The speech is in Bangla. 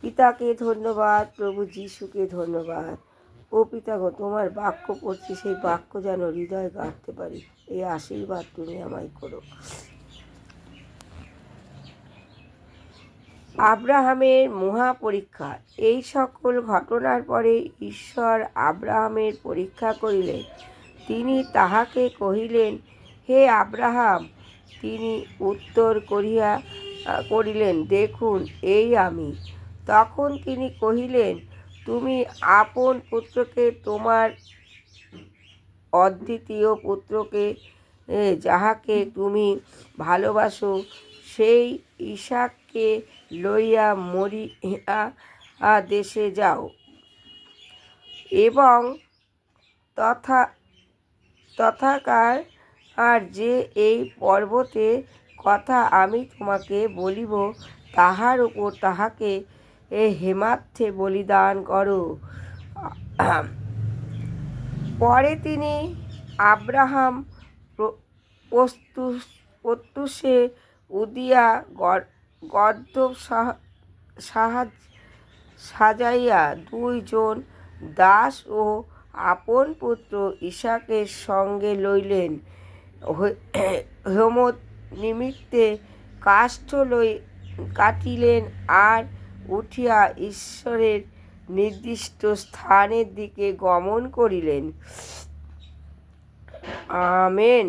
পিতাকে ধন্যবাদ, প্রভু যিশুকে ধন্যবাদ। ও পিতাগো, তোমার বাক্য পড়ছি, সেই বাক্য যেন হৃদয় গাঁথতে পারি, এই আশীর্বাদ তুমি আমায় করো। আব্রাহামের মহাপরীক্ষা। এই সকল ঘটনার পরে ঈশ্বর আব্রাহামের পরীক্ষা করিলেন। তিনি তাহাকে কহিলেন, হে আব্রাহাম। তিনি উত্তর করিলেন, দেখুন, এই আমি। তখন তিনি কহিলেন, তুমি আপন পুত্রকে, তোমার অদ্বিতীয় পুত্রকে, যাহাকে তুমি ভালোবাসো, সেই ইসাককে লইয়া মরিয়া দেশে যাও, এবং তথাকার আর যে এই পর্বতের কথা আমি তোমাকে বলিব, তাহার উপর তাহাকে হেমার্থে বলিদান করো। পরে তিনি আব্রাহাম প্রত্যুষে উদিয়া গর্দভ সাজাইয়া 2 জন দাস ও আপন পুত্র ইসাকের সঙ্গে লইলেন। হোম নিমিত্তে কাষ্ঠ কাটিলেন, আর উঠিয়া ঈশ্বরের নির্দিষ্ট স্থানের দিকে গমন করিলেন। আমেন।